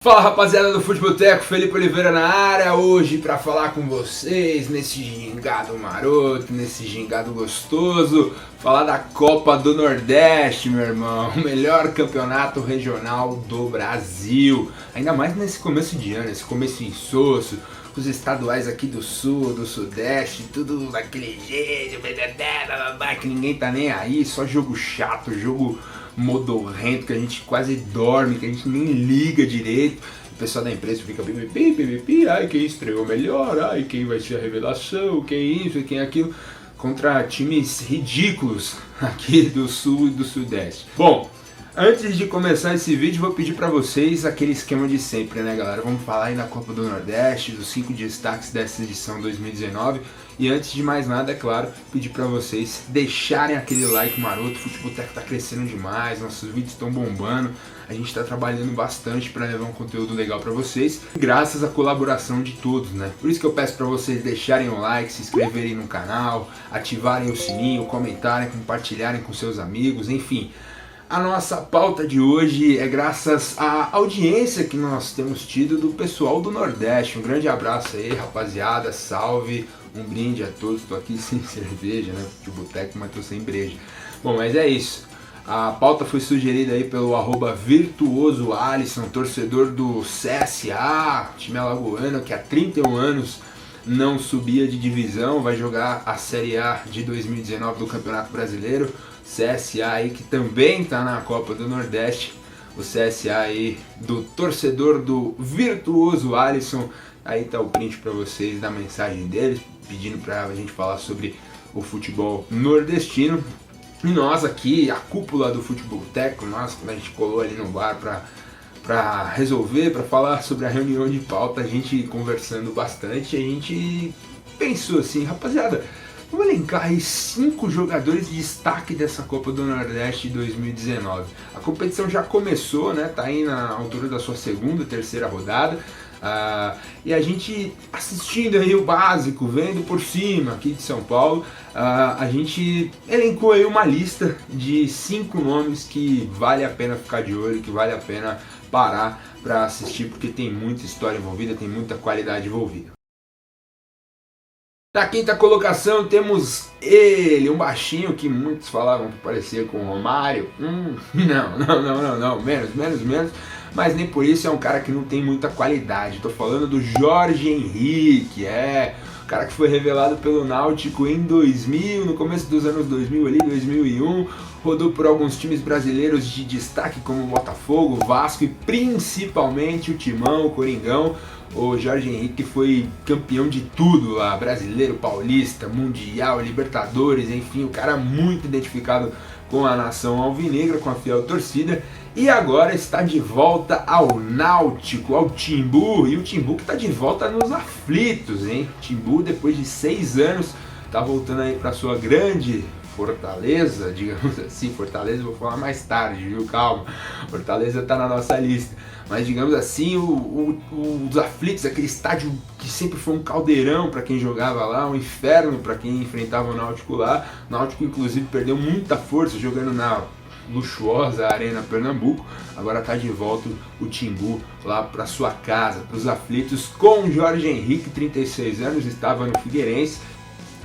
Fala rapaziada do Futeboteco, Felipe Oliveira na área, hoje para falar com vocês nesse gingado maroto, nesse gingado gostoso, falar da Copa do Nordeste, meu irmão, o melhor campeonato regional do Brasil, ainda mais nesse começo de ano, esse começo insosso, os estaduais aqui do Sul, do Sudeste, tudo daquele jeito, que ninguém tá nem aí, só jogo chato, jogo modorrento, que a gente quase dorme, que a gente nem liga direito. O pessoal da empresa fica pipipi, ai quem estreou melhor, ai quem vai ser a revelação, quem isso, quem aquilo, contra times ridículos aqui do Sul e do Sudeste. Bom, antes de começar esse vídeo, vou pedir para vocês aquele esquema de sempre, né galera? Vamos falar aí da Copa do Nordeste, dos 5 destaques dessa edição 2019. E antes de mais nada, é claro, pedir para vocês deixarem aquele like maroto. O Futeboteco tá crescendo demais, nossos vídeos estão bombando. A gente está trabalhando bastante para levar um conteúdo legal para vocês, graças à colaboração de todos, né? Por isso que eu peço para vocês deixarem o like, se inscreverem no canal, ativarem o sininho, comentarem, compartilharem com seus amigos, enfim. A nossa pauta de hoje é graças à audiência que nós temos tido do pessoal do Nordeste. Um grande abraço aí, rapaziada, salve, um brinde a todos. Tô aqui sem cerveja, né, de boteco, mas tô sem breja. Bom, mas é isso. A pauta foi sugerida aí pelo @virtuosoalisson, torcedor do CSA, time alagoano que há 31 anos não subia de divisão, vai jogar a Série A de 2019 do Campeonato Brasileiro. CSA aí que também está na Copa do Nordeste, o CSA aí do torcedor do Virtuoso Alisson. Aí tá o print para vocês da mensagem deles, pedindo para a gente falar sobre o futebol nordestino. E nós aqui, a cúpula do Futeboteco, nós quando a gente colou ali no bar para resolver, para falar sobre a reunião de pauta, a gente conversando bastante, a gente pensou assim, rapaziada, vamos elencar aí 5 jogadores de destaque dessa Copa do Nordeste 2019. A competição já começou, né? Tá aí na altura da sua segunda, terceira rodada. E a gente assistindo aí o básico, vendo por cima aqui de São Paulo, a gente elencou aí uma lista de 5 nomes que vale a pena ficar de olho, que vale a pena parar para assistir, porque tem muita história envolvida, tem muita qualidade envolvida. Na quinta colocação temos ele, um baixinho que muitos falavam que parecia com o Romário. Não, menos. Mas nem por isso é um cara que não tem muita qualidade. Estou falando do Jorge Henrique, o cara que foi revelado pelo Náutico em 2000, no começo dos anos 2000 ali, 2001. Rodou por alguns times brasileiros de destaque como o Botafogo, Vasco e principalmente o Timão, o Coringão. O Jorge Henrique foi campeão de tudo lá, brasileiro, paulista, mundial, libertadores, enfim, o cara muito identificado com a nação alvinegra, com a fiel torcida, e agora está de volta ao Náutico, ao Timbu, e o Timbu que está de volta nos aflitos, hein? Timbu, depois de 6 anos, está voltando aí para sua grande Fortaleza, digamos assim. Fortaleza eu vou falar mais tarde, viu? Calma, Fortaleza tá na nossa lista, mas digamos assim, os aflitos, aquele estádio que sempre foi um caldeirão para quem jogava lá, um inferno para quem enfrentava o Náutico lá. O Náutico inclusive perdeu muita força jogando na luxuosa Arena Pernambuco. Agora tá de volta o Timbu lá para sua casa, para os aflitos, com o Jorge Henrique, 36 anos, estava no Figueirense.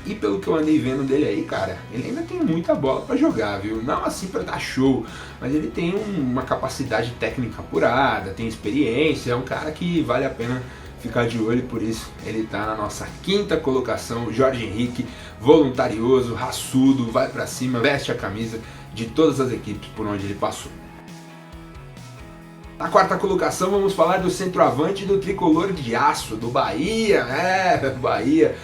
E pelo que eu andei vendo dele aí, cara, ele ainda tem muita bola para jogar, viu? Não assim para dar show, mas ele tem uma capacidade técnica apurada, tem experiência, é um cara que vale a pena ficar de olho, por isso ele tá na nossa quinta colocação. Jorge Henrique, voluntarioso, raçudo, vai para cima, veste a camisa de todas as equipes por onde ele passou. Na quarta colocação vamos falar do centroavante do tricolor de aço, do Bahia, Bahia.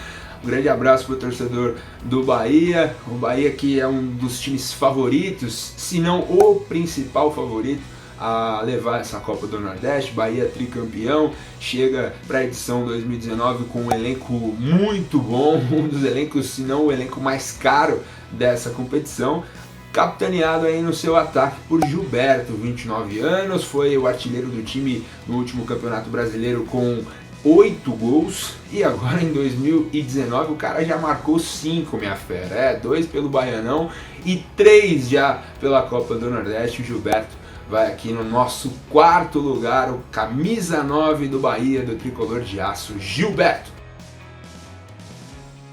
Um grande abraço para o torcedor do Bahia, o Bahia que é um dos times favoritos, se não o principal favorito a levar essa Copa do Nordeste. Bahia tricampeão, chega para a edição 2019 com um elenco muito bom, um dos elencos, se não o elenco mais caro dessa competição, capitaneado aí no seu ataque por Gilberto, 29 anos, foi o artilheiro do time no último Campeonato Brasileiro com 8 gols, e agora em 2019 o cara já marcou 5, minha fera, 2 pelo Baianão e 3 já pela Copa do Nordeste. O Gilberto vai aqui no nosso quarto lugar, o camisa 9 do Bahia, do tricolor de aço, Gilberto.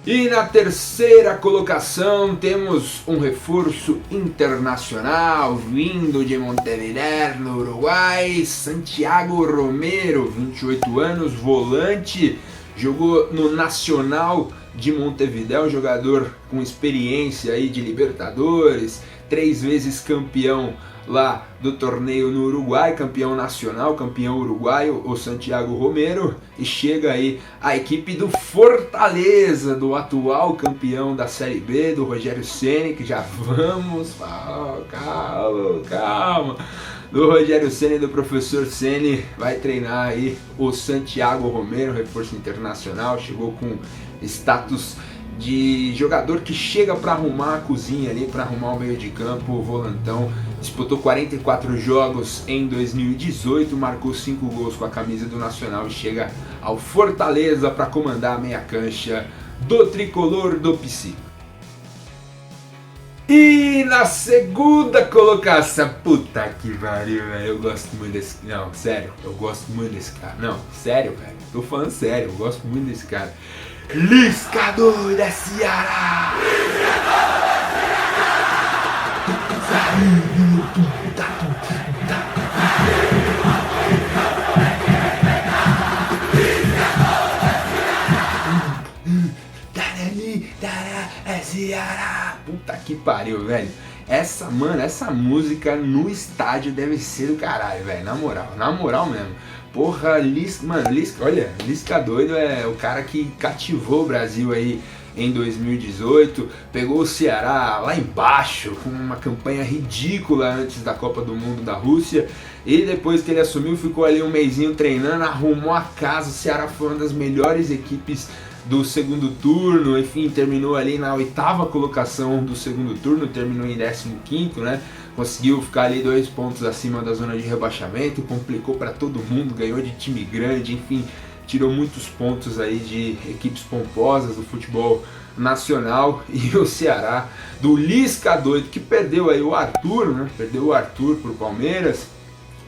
E na terceira colocação temos um reforço internacional vindo de Montevideo, no Uruguai, Santiago Romero, 28 anos, volante, jogou no Nacional de Montevideo, jogador com experiência aí de Libertadores, 3 vezes campeão lá do torneio no Uruguai, campeão nacional, campeão uruguaio, o Santiago Romero, e chega aí a equipe do Fortaleza, do atual campeão da Série B, do Rogério Ceni, que já vamos, calma, do Rogério Ceni e do professor Ceni, vai treinar aí o Santiago Romero, reforço internacional, chegou com status de jogador que chega para arrumar a cozinha ali, para arrumar o meio de campo, o volantão. Disputou 44 jogos em 2018, marcou 5 gols com a camisa do Nacional e chega ao Fortaleza para comandar a meia cancha do tricolor do Psi. E na segunda colocação, puta que pariu, velho, eu gosto muito desse, não, sério, eu gosto muito desse cara, não, sério, velho, tô falando sério, eu gosto muito desse cara. Lisca doido da Ceará! Ceará! Puta que pariu, velho. Essa música no estádio deve ser do caralho, velho. Na moral mesmo. Porra, Lisca doido é o cara que cativou o Brasil aí em 2018, pegou o Ceará lá embaixo com uma campanha ridícula antes da Copa do Mundo da Rússia, e depois que ele assumiu ficou ali um mesinho treinando, arrumou a casa. O Ceará foi uma das melhores equipes do segundo turno, enfim, terminou ali na 8ª colocação do segundo turno, terminou em 15º, né? Conseguiu ficar ali 2 pontos acima da zona de rebaixamento, complicou para todo mundo, ganhou de time grande, enfim, tirou muitos pontos aí de equipes pomposas do futebol nacional. E o Ceará do Lisca doido, que perdeu aí o Arthur, né? Perdeu o Arthur pro Palmeiras,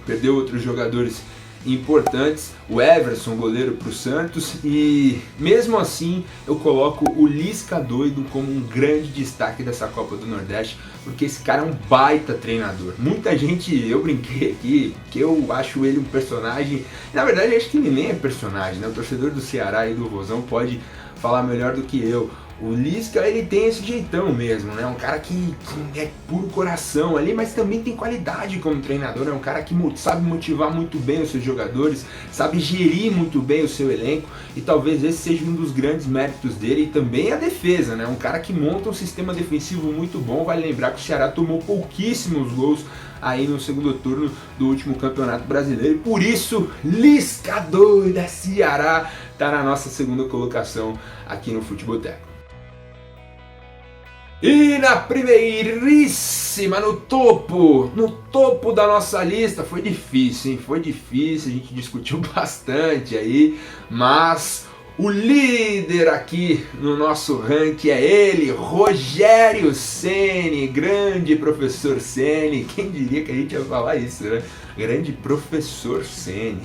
perdeu outros jogadores importantes, o Everson, goleiro pro Santos, e mesmo assim eu coloco o Lisca doido como um grande destaque dessa Copa do Nordeste, porque esse cara é um baita treinador. Muita gente, eu brinquei aqui, que eu acho ele um personagem, na verdade acho que ele nem é personagem, né? O torcedor do Ceará e do Vozão pode falar melhor do que eu. O Lisca, ele tem esse jeitão mesmo, né? Um cara que é puro coração ali, mas também tem qualidade como treinador. É um cara que sabe motivar muito bem os seus jogadores, sabe gerir muito bem o seu elenco, e talvez esse seja um dos grandes méritos dele. E também a defesa, né? Um cara que monta um sistema defensivo muito bom. Vale lembrar que o Ceará tomou pouquíssimos gols aí no segundo turno do último Campeonato Brasileiro, e por isso Lisca doida Ceará tá na nossa segunda colocação aqui no Futeboteco. E na primeiríssima, no topo da nossa lista, foi difícil, hein? Foi difícil, a gente discutiu bastante aí, mas o líder aqui no nosso ranking é ele, Rogério Ceni, grande professor Ceni. Quem diria que a gente ia falar isso, né? Grande professor Ceni,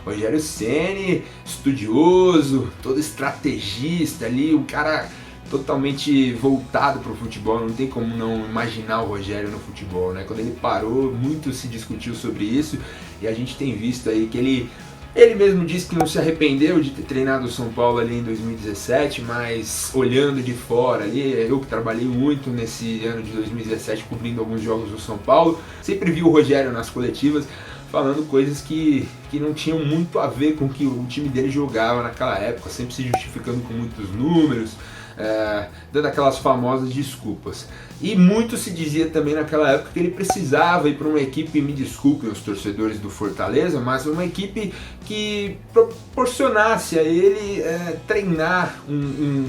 Rogério Ceni, estudioso, todo estrategista ali, um cara totalmente voltado para o futebol. Não tem como não imaginar o Rogério no futebol, né? Quando ele parou, muito se discutiu sobre isso, e a gente tem visto aí que ele mesmo disse que não se arrependeu de ter treinado o São Paulo ali em 2017, mas olhando de fora ali, eu que trabalhei muito nesse ano de 2017 cobrindo alguns jogos do São Paulo, sempre vi o Rogério nas coletivas falando coisas que não tinham muito a ver com o que o time dele jogava naquela época, sempre se justificando com muitos números, dando aquelas famosas desculpas. E muito se dizia também naquela época que ele precisava ir para uma equipe, me desculpem os torcedores do Fortaleza, mas uma equipe que proporcionasse a ele treinar,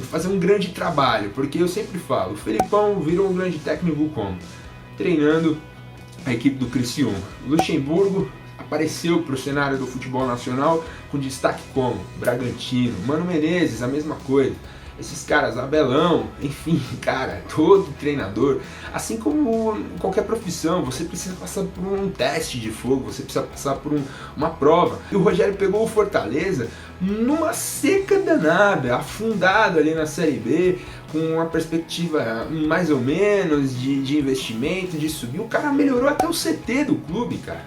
fazer um grande trabalho, porque eu sempre falo, o Felipão virou um grande técnico como? Treinando a equipe do Criciúma. O Luxemburgo apareceu para o cenário do futebol nacional com destaque como? Bragantino. Mano Menezes, a mesma coisa. esses caras, Abelão, enfim, cara, todo treinador, assim como qualquer profissão, você precisa passar por um teste de fogo, você precisa passar por uma prova. E o Rogério pegou o Fortaleza numa seca danada, afundado ali na Série B, com uma perspectiva mais ou menos de investimento, de subir. O cara melhorou até o CT do clube, cara.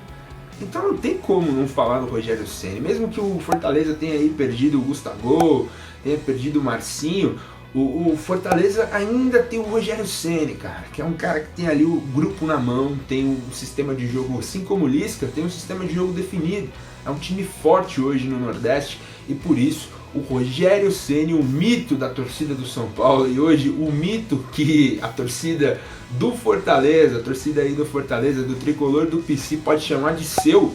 Então não tem como não falar do Rogério Ceni. Mesmo que o Fortaleza tenha aí perdido o Gustavo, tenha perdido o Marcinho, o Fortaleza ainda tem o Rogério Ceni, cara, que é um cara que tem ali o grupo na mão, tem um sistema de jogo, assim como o Lisca, tem um sistema de jogo definido. É um time forte hoje no Nordeste e por isso o Rogério Ceni, o mito da torcida do São Paulo, e hoje o mito que a torcida do Fortaleza, a torcida aí do Fortaleza, do Tricolor, do PC pode chamar de seu,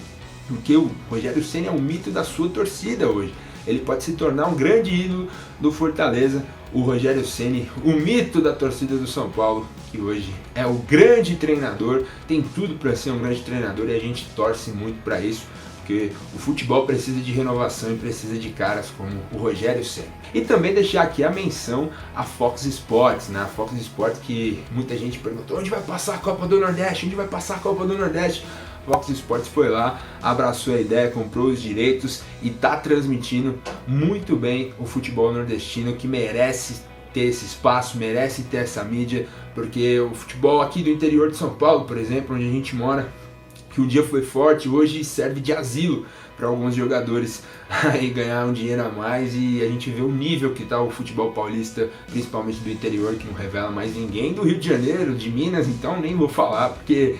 porque o Rogério Ceni é o mito da sua torcida hoje. Ele pode se tornar um grande ídolo do Fortaleza, o Rogério Ceni, o mito da torcida do São Paulo, que hoje é o grande treinador, tem tudo para ser um grande treinador e a gente torce muito para isso. Porque o futebol precisa de renovação e precisa de caras como o Rogério Ceni. E também deixar aqui a menção à Fox Sports, né? A Fox Sports, que muita gente perguntou onde vai passar a Copa do Nordeste, onde vai passar a Copa do Nordeste. Fox Sports foi lá, abraçou a ideia, comprou os direitos e está transmitindo muito bem o futebol nordestino, que merece ter esse espaço, merece ter essa mídia, porque o futebol aqui do interior de São Paulo, por exemplo, onde a gente mora, que um dia foi forte, hoje serve de asilo para alguns jogadores aí ganhar um dinheiro a mais, e a gente vê o nível que está o futebol paulista, principalmente do interior, que não revela mais ninguém, do Rio de Janeiro, de Minas, então nem vou falar, porque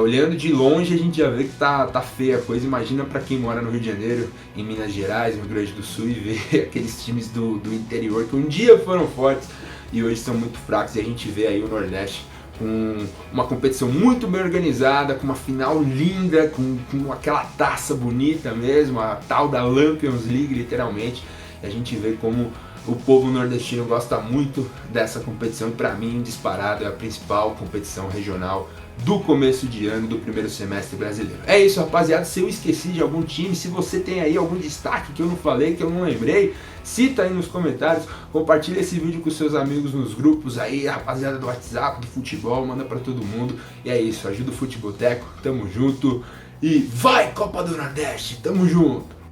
olhando de longe a gente já vê que tá feia a coisa. Imagina para quem mora no Rio de Janeiro, em Minas Gerais, no Rio Grande do Sul, e vê aqueles times do interior que um dia foram fortes e hoje são muito fracos, e a gente vê aí o Nordeste com uma competição muito bem organizada, com uma final linda, com aquela taça bonita mesmo, a tal da Lampions League, literalmente. E a gente vê como o povo nordestino gosta muito dessa competição, e para mim, disparado, é a principal competição regional do começo de ano, do primeiro semestre brasileiro. É isso, rapaziada. Se eu esqueci de algum time, se você tem aí algum destaque que eu não falei, que eu não lembrei, cita aí nos comentários, compartilha esse vídeo com seus amigos nos grupos aí, rapaziada do WhatsApp, do futebol, manda pra todo mundo. E é isso, ajuda o Futeboteco, tamo junto e vai Copa do Nordeste, tamo junto!